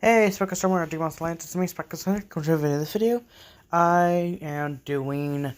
Hey, Spectre Somewhere at Demon Slant. It's me, Spectre Somewhere. Come to the video. In this video, I am doing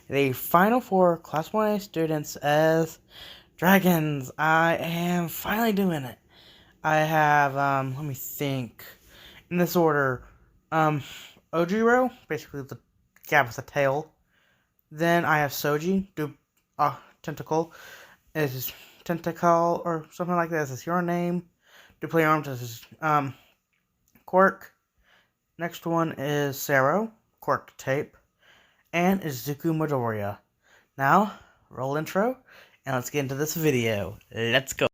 the final 4 Class 1A students as dragons. I am finally doing it. I have, let me think. In this order, Ojiro, basically the guy with the tail. Then I have Soji, Tentacle. Is Tentacle or something like that. Is your name? Duplay Arms is, Quirk. Next one is Sero, Quirk Tape, and Izuku Midoriya. Now, roll intro, and let's get into this video. Let's go.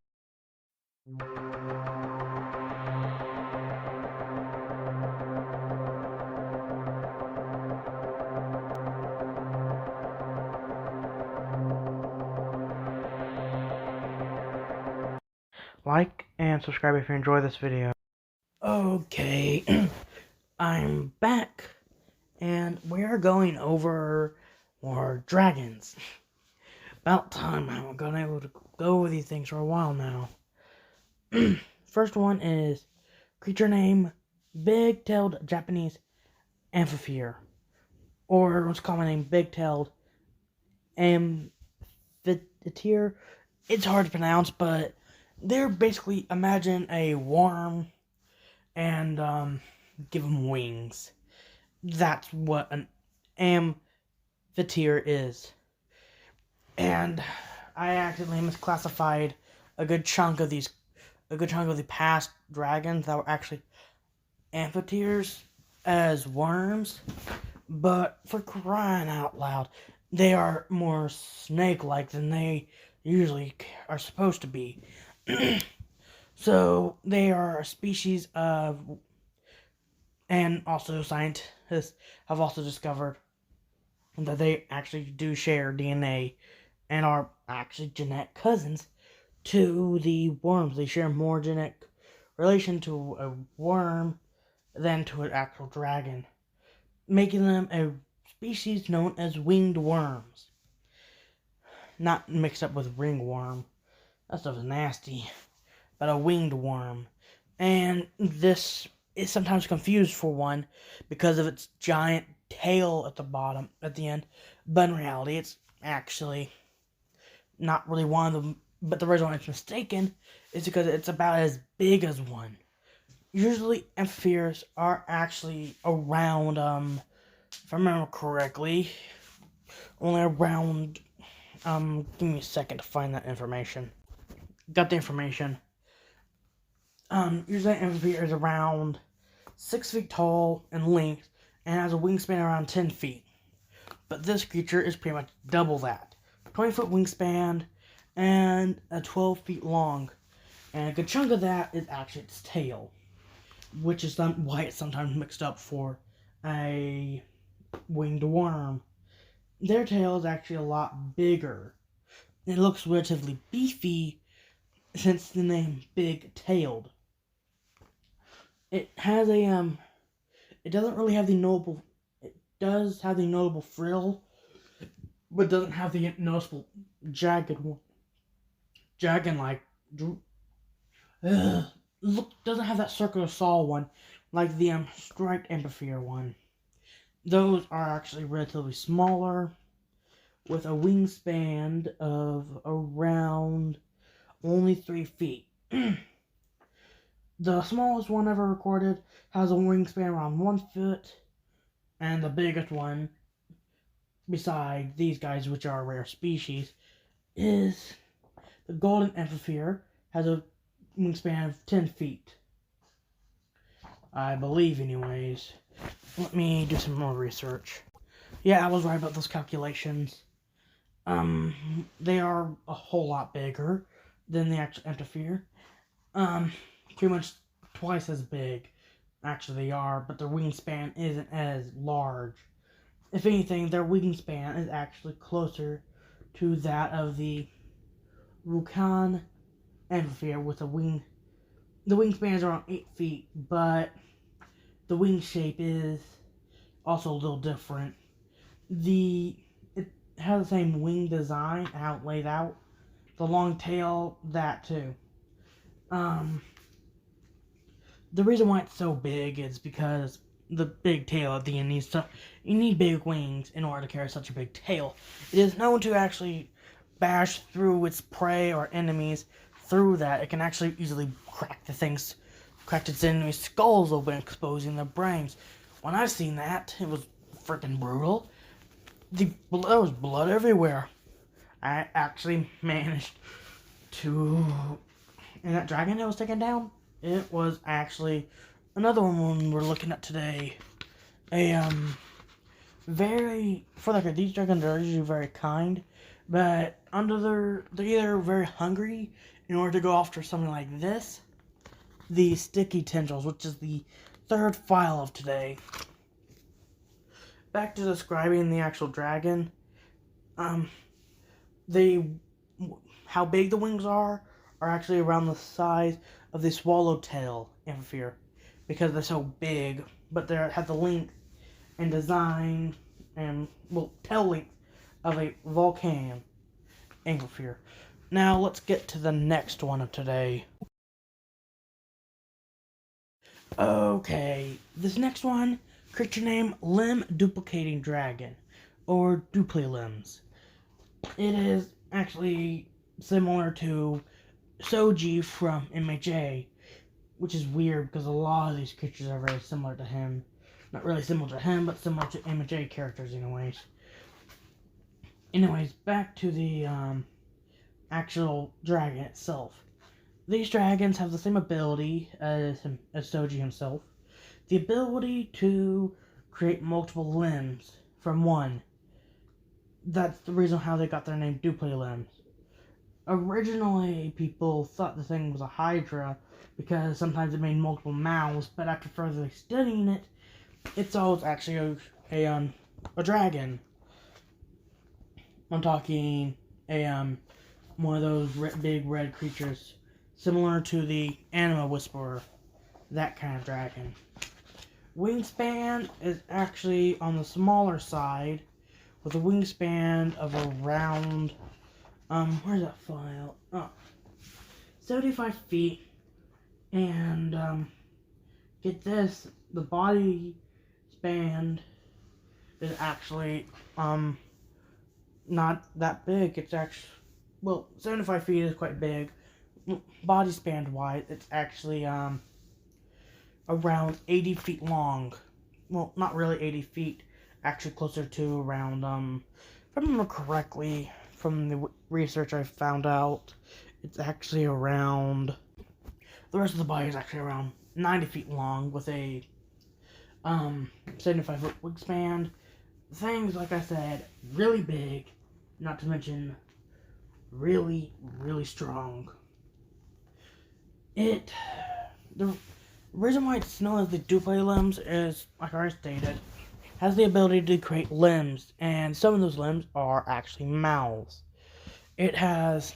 Like and subscribe if you enjoy this video. Okay, I'm back, and we are going over more dragons. About time. I haven't been able to go over these things for a while now. First one is creature name Big-tailed Japanese Amphitheater, or what's common name Big-tailed Amphitheater. It's hard to pronounce, but they're basically, imagine a worm and give them wings. That's what an amphitheater is. And I accidentally misclassified a good chunk of the past dragons that were actually amphitheaters as worms. But for crying out loud, they are more snake-like than they usually are supposed to be. So they are a species of, and also scientists have also discovered that they actually do share DNA and are actually genetic cousins to the worms. They share more genetic relation to a worm than to an actual dragon, making them a species known as winged worms. Not mixed up with ringworm. That stuff is nasty. But a winged worm. And this is sometimes confused for one because of its giant tail at the bottom, at the end. But in reality, it's actually not really one of them. But the reason why it's mistaken is because it's about as big as one. Usually, amphitheaters are actually around, if I remember correctly, only around, give me a second to find that information. Got the information. Usually an amphitheater is around 6 feet tall in length and has a wingspan around 10 feet. But this creature is pretty much double that. 20-foot wingspan and 12 feet long. And a good chunk of that is actually its tail, which is why it's sometimes mixed up for a winged worm. Their tail is actually a lot bigger. It looks relatively beefy since the name Big-tailed. It has a, it doesn't really have the notable, it does have the notable frill, but doesn't have the noticeable jagged one. Jagged-like, look, doesn't have that circular saw one, like the, striped amphitheater one. Those are actually relatively smaller, with a wingspan of around only 3 feet. The smallest one ever recorded has a wingspan around 1 foot, and the biggest one, beside these guys, which are a rare species, is the golden amphitheater, has a wingspan of 10 feet. I believe, anyways. Let me do some more research. Yeah, I was right about those calculations. They are a whole lot bigger than the actual amphitheater. Pretty much twice as big. Actually, they are, but their wingspan isn't as large. If anything, their wingspan is actually closer to that of the Rukan amphitheater with a wing. The wingspan is around 8 feet, but the wing shape is also a little different. It has the same wing design, how it laid out. The long tail, that too. The reason why it's so big is because the big tail at the end needs to. You need big wings in order to carry such a big tail. It is known to actually bash through its prey or enemies through that. It can actually easily crack its enemies' skulls open, exposing their brains. When I've seen that, it was freaking brutal. There was blood everywhere. I actually managed to. And that dragon that was taken down, it was actually another one we're looking at today. These dragons are usually very kind, but they're either very hungry in order to go after something like this, the sticky tendrils, which is the third file of today. Back to describing the actual dragon. How big the wings are actually around the size of the swallowtail amphiphere, because they're so big, but they have the length and design and tail length of a volcan amphiphere. Now let's get to the next one of today. Okay, this next one, creature name Limb Duplicating Dragon, or Duplilimbs. It is actually similar to Soji from MHA, which is weird because a lot of these creatures are very similar to him. Not really similar to him, but similar to MHA characters anyways. Anyways, back to the actual dragon itself. These dragons have the same ability as Soji himself. The ability to create multiple limbs from one. That's the reason how they got their name Duplilimbs. Originally, people thought the thing was a hydra because sometimes it made multiple mouths, but after further studying it, it's always actually a dragon. I'm talking one of those big red creatures, similar to the Anima Whisperer, that kind of dragon. Wingspan is actually on the smaller side, with a wingspan of around, where's that file? Oh, 75 feet, and, get this, the body span is actually, not that big. It's actually, 75 feet is quite big. Body span wise, it's actually, around 80 feet long. Well, not really 80 feet, actually closer to around, if I remember correctly, from the research I found out, it's actually around, the rest of the body is actually around 90 feet long with a 75-foot wingspan. Things, like I said, really big, not to mention really, really strong. The reason why it's known as the Duplilimbs is, like I already stated, has the ability to create limbs, and some of those limbs are actually mouths. It has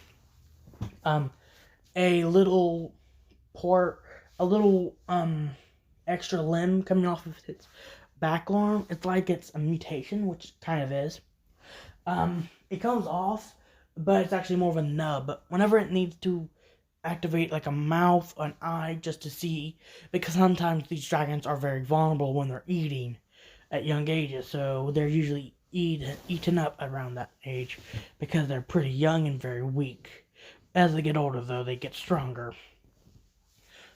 a little extra limb coming off of its back arm. It's like it's a mutation, which it kind of is. It comes off, but it's actually more of a nub. Whenever it needs to activate like a mouth or an eye just to see, because sometimes these dragons are very vulnerable when they're eating at young ages, so they're usually eaten up around that age because they're pretty young and very weak. As they get older, though, they get stronger.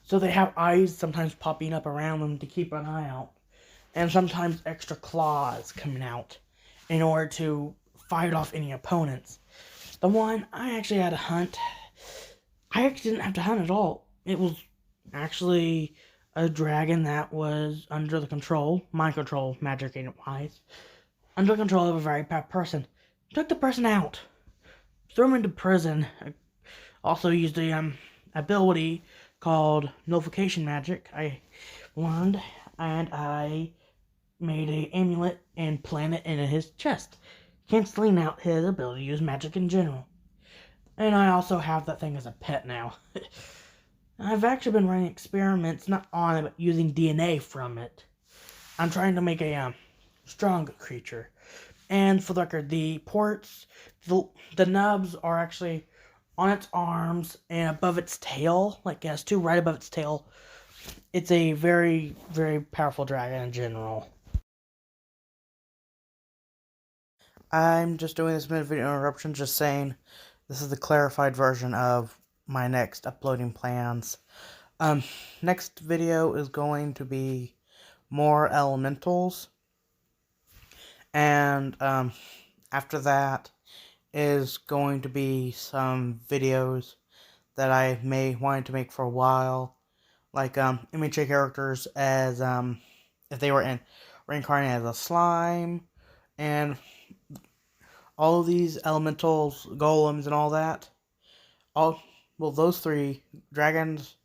So they have eyes sometimes popping up around them to keep an eye out, and sometimes extra claws coming out in order to fight off any opponents. The one I actually had to hunt, I actually didn't have to hunt at all. It was actually a dragon that was under the control, mind control, magic ain't wise, under control of a very bad person. Took the person out, threw him into prison. Also used the ability called nullification magic I learned, and I made a amulet and planted it in his chest, canceling out his ability to use magic in general. And I also have that thing as a pet now. I've actually been running experiments, not on it, but using DNA from it. I'm trying to make a strong creature. And for the record, the ports, the nubs are actually on its arms and above its tail. Like it has two right above its tail. it's a very, very powerful dragon in general. I'm just doing this mid-video interruption, just saying this is the clarified version of my next uploading plans. Next video is going to be more elementals, and after that is going to be some videos that I wanted to make for a while, like MHA characters as if they were reincarnated as a slime, and all of these elementals, golems, and all that. Those three dragons,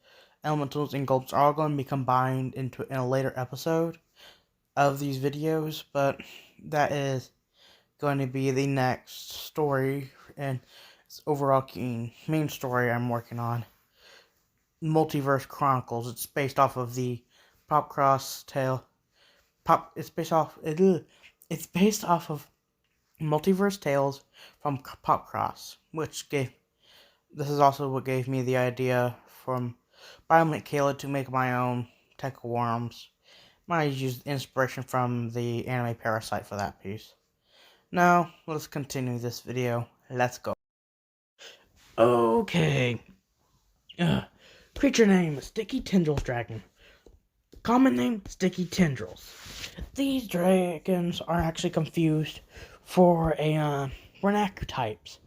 elementals, and golems are all going to be combined in a later episode of these videos, but that is going to be the next story and overall main story I'm working on. Multiverse Chronicles. It's based off of the Popcross tale. It's based off of Multiverse Tales from Popcross, this is also what gave me the idea from Biomech Kayla to make my own Tech Worms. I used inspiration from the anime Parasite for that piece. Now, let's continue this video. Let's go. Okay. Creature name, Sticky Tendrils Dragon. Common name, Sticky Tendrils. These dragons are actually confused for a Renaku types.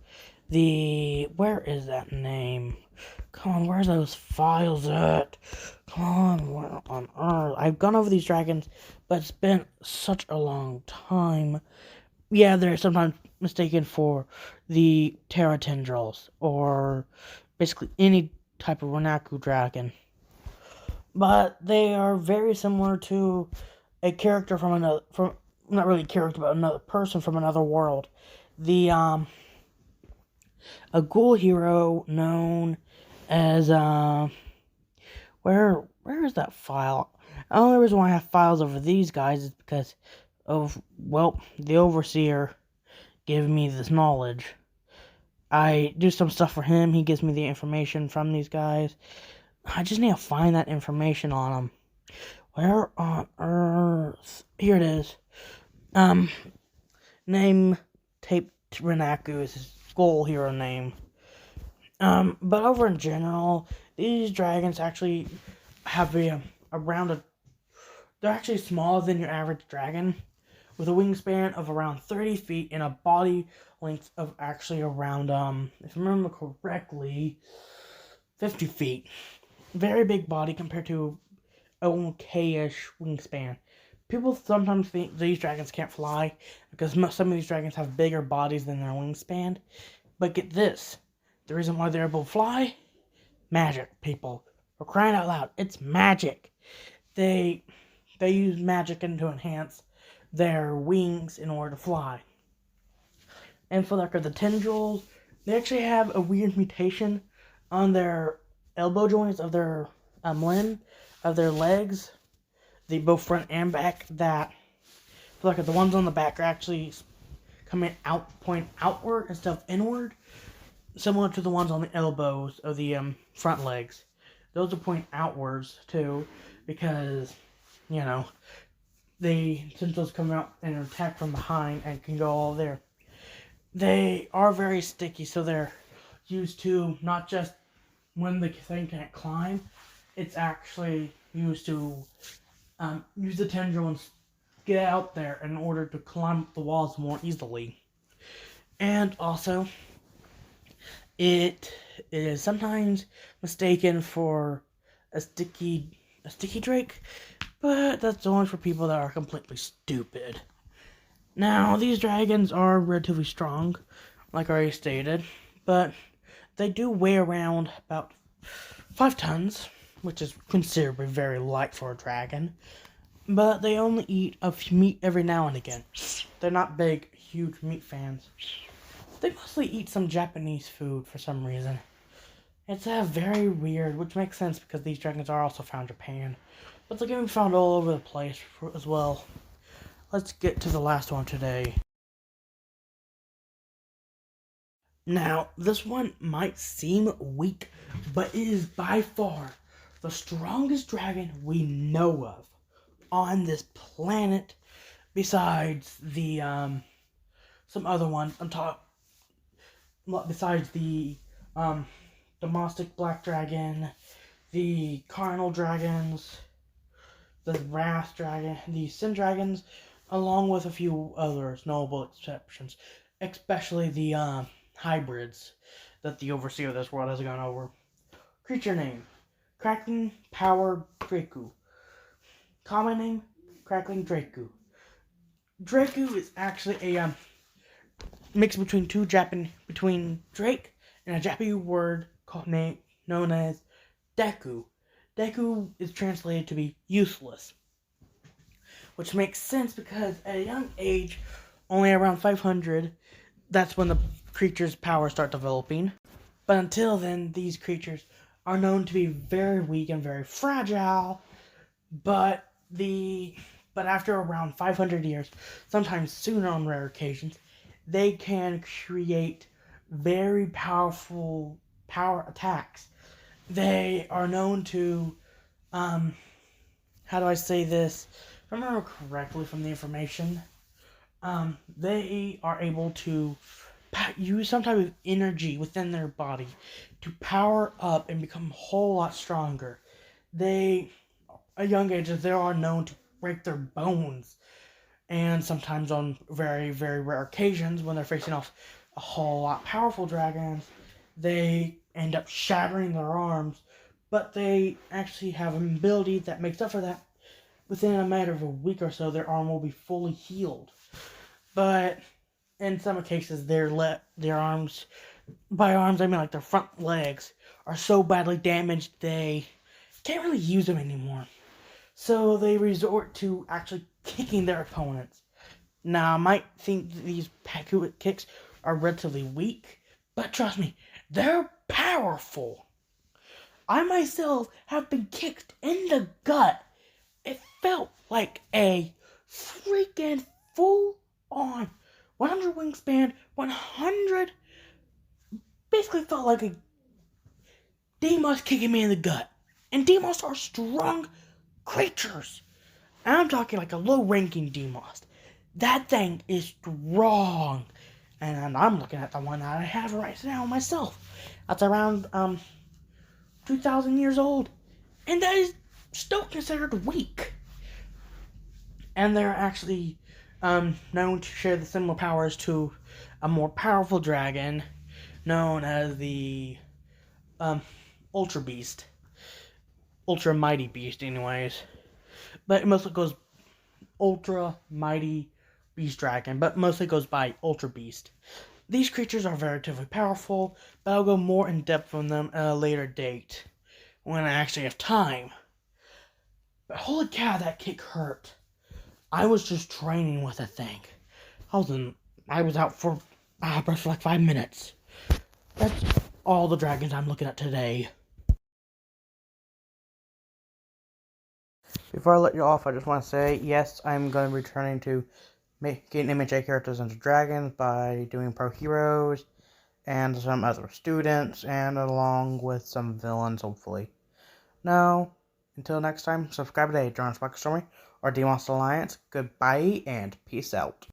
Where is that name? Come on, where's those files at? Come on, where on earth? I've gone over these dragons, but it's been such a long time. Yeah, they're sometimes mistaken for the Terra Tendrils, or basically any type of Renaku dragon. But they are very similar to a character not really a character, but another person from another world. A ghoul hero known as, where is that file? The only reason why I have files over these guys is because of, the Overseer gave me this knowledge. I do some stuff for him, he gives me the information from these guys. I just need to find that information on them. Where on earth? Here it is. Name Taped Renaku is his goal hero name. But over in general, these dragons actually have they're actually smaller than your average dragon, with a wingspan of around 30 feet and a body length of actually around, if I remember correctly, 50 feet. Very big body compared to okay-ish wingspan. People sometimes think these dragons can't fly because some of these dragons have bigger bodies than their wingspan. But get this, the reason why they're able to fly? Magic, people. We're crying out loud. It's magic. They use magic to enhance their wings in order to fly. And for the tendrils, they actually have a weird mutation on their elbow joints of their legs, both front and back, that the ones on the back are actually point outward instead of inward, similar to the ones on the elbows of the front legs. Those are point outwards too, because since those come out and attack from behind and can go all there. They are very sticky, so they're used to not just when the thing can't climb, it's actually used to use the tendril and get out there in order to climb up the walls more easily. And also, it is sometimes mistaken for a sticky drake, but that's only for people that are completely stupid. Now, these dragons are relatively strong, like I already stated, but they do weigh around about 5 tons, which is considerably very light for a dragon. But they only eat meat every now and again. They're not big, huge meat fans. They mostly eat some Japanese food for some reason. It's very weird, which makes sense because these dragons are also found in Japan. But they're getting found all over the place as well. Let's get to the last one today. Now, this one might seem weak, but it is by far the strongest dragon we know of on this planet, besides the some other ones. Besides the domestic black dragon, the carnal dragons, the wrath dragon, the sin dragons, along with a few others, notable exceptions, especially the hybrids that the overseer of this world has gone over. Creature name: Crackling Power Draku. Common name: Crackling Draku. Draku is actually a mix between between Drake and a Japanese word known as Deku. Deku is translated to be useless, which makes sense because at a young age, only around 500, that's when the creature's powers start developing. But until then, these creatures are known to be very weak and very fragile. But after around 500 years, sometimes sooner on rare occasions, they can create very powerful power attacks. They are known to, how do I say this? If I remember correctly from the information, they are able to use some type of energy within their body to power up and become a whole lot stronger. At young ages, they are known to break their bones. And sometimes on very, very rare occasions, when they're facing off a whole lot powerful dragons, they end up shattering their arms. But they actually have an ability that makes up for that. Within a matter of a week or so, their arm will be fully healed. But in some cases, their arms, by arms I mean like their front legs, are so badly damaged they can't really use them anymore. So they resort to actually kicking their opponents. Now, I might think that these kicks are relatively weak, but trust me, they're powerful. I myself have been kicked in the gut. It felt like a freaking full-on 100 wingspan, 100, basically felt like a Demos kicking me in the gut. And Demos are strong creatures. And I'm talking like a low-ranking Demos. That thing is strong. And I'm looking at the one that I have right now myself. That's around 2,000 years old. And that is still considered weak. And they're actually known to share the similar powers to a more powerful dragon known as the Ultra Beast. Ultra Mighty Beast, anyways. But it mostly goes Ultra Mighty Beast Dragon, but mostly goes by Ultra Beast. These creatures are relatively powerful, but I'll go more in depth on them at a later date when I actually have time. But holy cow, that kick hurt. I was just training with a thing. I was out for like 5 minutes. That's all the dragons I'm looking at today. Before I let you off, I just want to say, yes, I'm going to be returning to making MHA characters into dragons by doing pro heroes and some other students, and along with some villains, hopefully. Now, until next time, subscribe today, Join Story or Demos Alliance. Goodbye, and peace out.